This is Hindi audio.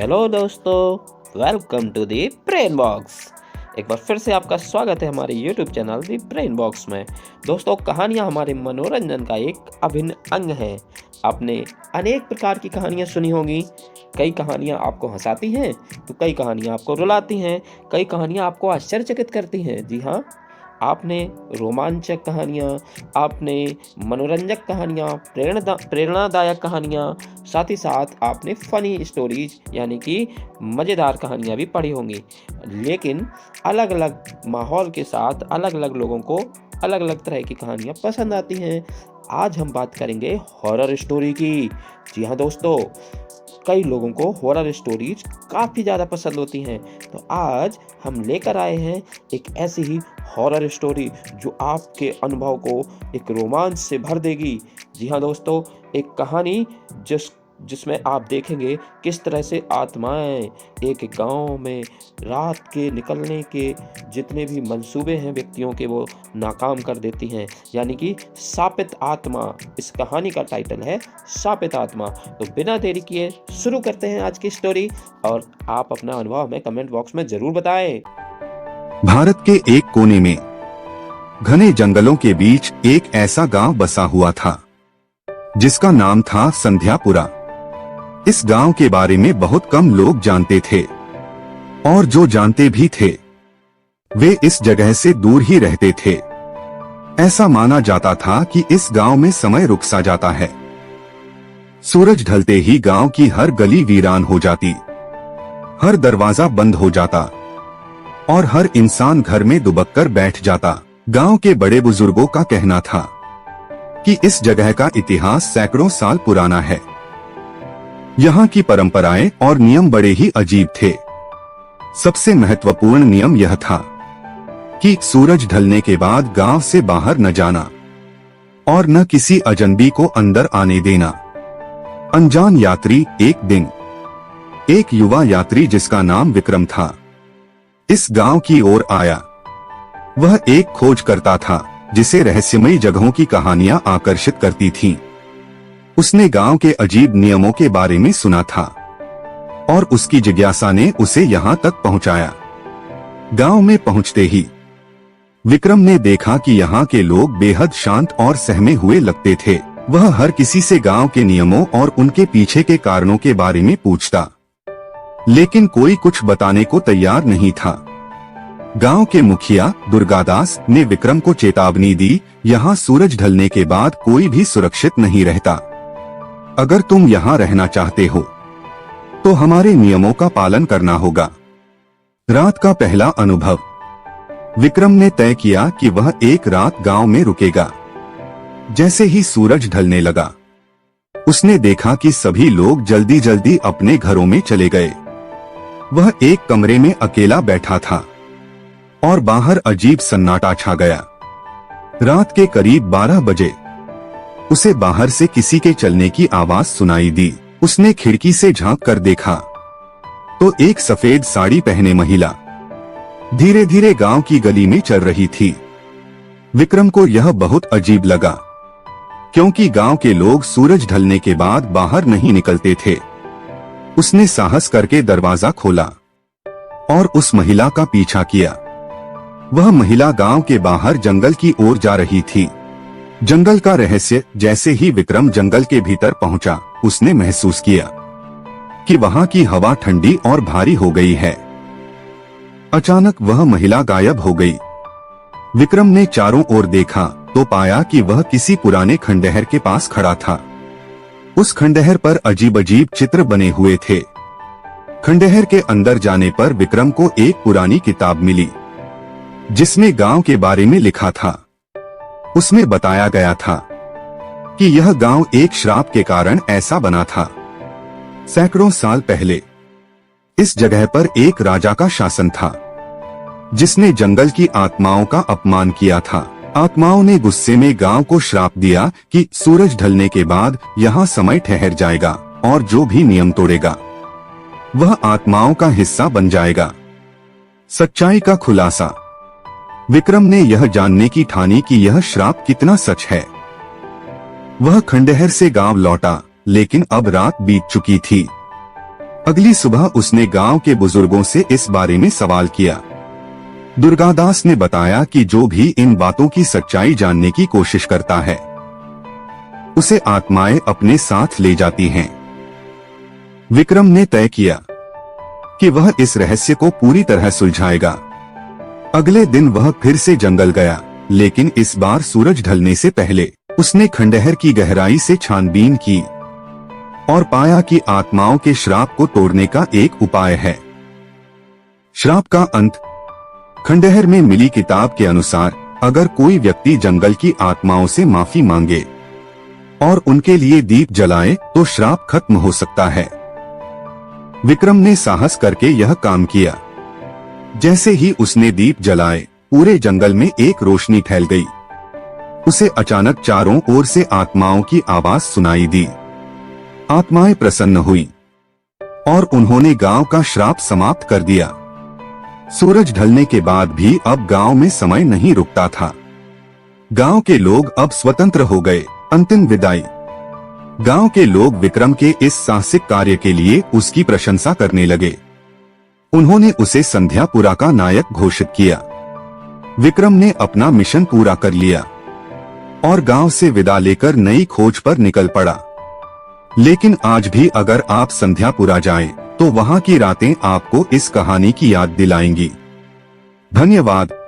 हेलो दोस्तों, welcome to the brain box. एक बार फिर से आपका स्वागत है हमारे YouTube channel the brain box में। दोस्तों, कहानियाँ हमारे मनोरंजन का एक अभिन्न अंग है। आपने अनेक प्रकार की कहानियाँ सुनी होंगी। कई कहानियाँ आपको हंसाती हैं तो कई कहानियाँ आपको रुलाती हैं, कई कहानियाँ आपको आश्चर्यचकित करती हैं। जी हाँ, आपने रोमांचक कहानियाँ, आपने मनोरंजक कहानियाँ, प्रेरणादायक कहानियाँ, साथ ही साथ आपने फ़नी स्टोरीज यानी कि मज़ेदार कहानियाँ भी पढ़ी होंगी। लेकिन अलग अलग माहौल के साथ अलग अलग लोगों को अलग अलग तरह की कहानियाँ पसंद आती हैं। आज हम बात करेंगे हॉरर स्टोरी की। जी हाँ दोस्तों, कई लोगों को हॉरर स्टोरीज काफ़ी ज़्यादा पसंद होती हैं। तो आज हम लेकर आए हैं एक ऐसी ही हॉरर स्टोरी जो आपके अनुभव को एक रोमांच से भर देगी। जी हाँ दोस्तों, एक कहानी जिसमें आप देखेंगे किस तरह से आत्माएं एक गांव में रात के निकलने के जितने भी मंसूबे हैं व्यक्तियों के, वो नाकाम कर देती हैं। यानी कि शापित आत्मा, इस कहानी का टाइटल है शापित आत्मा। तो बिना देरी किए शुरू करते हैं आज की स्टोरी, और आप अपना अनुभव हमें कमेंट बॉक्स में जरूर बताएं। भारत के एक कोने में घने जंगलों के बीच एक ऐसा गांव बसा हुआ था जिसका नाम था संध्यापुरा। इस गांव के बारे में बहुत कम लोग जानते थे, और जो जानते भी थे वे इस जगह से दूर ही रहते थे। ऐसा माना जाता था कि इस गांव में समय रुक सा जाता है। सूरज ढलते ही गांव की हर गली वीरान हो जाती, हर दरवाजा बंद हो जाता और हर इंसान घर में दुबक कर बैठ जाता। गांव के बड़े बुजुर्गों का कहना था कि इस जगह का इतिहास सैकड़ों साल पुराना है। यहाँ की परंपराएं और नियम बड़े ही अजीब थे। सबसे महत्वपूर्ण नियम यह था कि सूरज ढलने के बाद गांव से बाहर न जाना और न किसी अजनबी को अंदर आने देना। अनजान यात्री एक दिन एक युवा यात्री जिसका नाम विक्रम था इस गांव की ओर आया। वह एक खोज करता था जिसे रहस्यमयी जगहों की कहानियां आकर्षित करती थीं। उसने गांव के अजीब नियमों के बारे में सुना था और उसकी जिज्ञासा ने उसे यहां तक पहुंचाया। गांव में पहुंचते ही विक्रम ने देखा कि यहाँ के लोग बेहद शांत और सहमे हुए लगते थे। वह हर किसी से गांव के नियमों और उनके पीछे के कारणों के बारे में पूछता, लेकिन कोई कुछ बताने को तैयार नहीं था। गांव के मुखिया दुर्गादास ने विक्रम को चेतावनी दी, यहाँ सूरज ढलने के बाद कोई भी सुरक्षित नहीं रहता। अगर तुम यहाँ रहना चाहते हो तो हमारे नियमों का पालन करना होगा। रात का पहला अनुभव। विक्रम ने तय किया कि वह एक रात गांव में रुकेगा। जैसे ही सूरज ढलने लगा उसने देखा कि सभी लोग जल्दी जल्दी अपने घरों में चले गए। वह एक कमरे में अकेला बैठा था और बाहर अजीब सन्नाटा छा गया। रात के करीब 12 बजे उसे बाहर से किसी के चलने की आवाज सुनाई दी। उसने खिड़की से झांक कर देखा तो एक सफेद साड़ी पहने महिला धीरे धीरे गांव की गली में चल रही थी। विक्रम को यह बहुत अजीब लगा, क्योंकि गांव के लोग सूरज ढलने के बाद बाहर नहीं निकलते थे। उसने साहस करके दरवाजा खोला और उस महिला का पीछा किया। वह महिला गांव के बाहर जंगल की ओर जा रही थी। जंगल का रहस्य। जैसे ही विक्रम जंगल के भीतर पहुंचा उसने महसूस किया कि वहां की हवा ठंडी और भारी हो गई है। अचानक वह महिला गायब हो गई। विक्रम ने चारों ओर देखा तो पाया कि वह किसी पुराने खंडहर के पास खड़ा था। उस खंडहर पर अजीब अजीब चित्र बने हुए थे। खंडहर के अंदर जाने पर विक्रम को एक पुरानी किताब मिली जिसमें गांव के बारे में लिखा था। उसमें बताया गया था कि यह गांव एक श्राप के कारण ऐसा बना था। सैकड़ों साल पहले इस जगह पर एक राजा का शासन था जिसने जंगल की आत्माओं का अपमान किया था। आत्माओं ने गुस्से में गांव को श्राप दिया कि सूरज ढलने के बाद यहाँ समय ठहर जाएगा और जो भी नियम तोड़ेगा वह आत्माओं का हिस्सा बन जाएगा। सच्चाई का खुलासा। विक्रम ने यह जानने की ठानी कि यह श्राप कितना सच है। वह खंडहर से गांव लौटा, लेकिन अब रात बीत चुकी थी। अगली सुबह उसने गांव के बुजुर्गों से इस बारे में सवाल किया। दुर्गादास ने बताया कि जो भी इन बातों की सच्चाई जानने की कोशिश करता है उसे आत्माएं अपने साथ ले जाती हैं। विक्रम ने तय किया कि वह इस रहस्य को पूरी तरह सुलझाएगा। अगले दिन वह फिर से जंगल गया, लेकिन इस बार सूरज ढलने से पहले उसने खंडहर की गहराई से छानबीन की और पाया कि आत्माओं के श्राप को तोड़ने का एक उपाय है। श्राप का अंत। खंडहर में मिली किताब के अनुसार अगर कोई व्यक्ति जंगल की आत्माओं से माफी मांगे और उनके लिए दीप जलाए तो श्राप खत्म हो सकता है। विक्रम ने साहस करके यह काम किया। जैसे ही उसने दीप जलाए, पूरे जंगल में एक रोशनी फैल गई। उसे अचानक चारों ओर से आत्माओं की आवाज सुनाई दी। आत्माएं प्रसन्न हुई और उन्होंने गांव का श्राप समाप्त कर दिया। सूरज ढलने के बाद भी अब गांव में समय नहीं रुकता था। गांव के लोग अब स्वतंत्र हो गए। अंतिम विदाई। गांव के लोग विक्रम के इस साहसिक कार्य के लिए उसकी प्रशंसा करने लगे। उन्होंने उसे संध्यापुरा का नायक घोषित किया। विक्रम ने अपना मिशन पूरा कर लिया और गांव से विदा लेकर नई खोज पर निकल पड़ा। लेकिन आज भी अगर आप संध्यापुरा जाएं, तो वहां की रातें आपको इस कहानी की याद दिलाएंगी। धन्यवाद।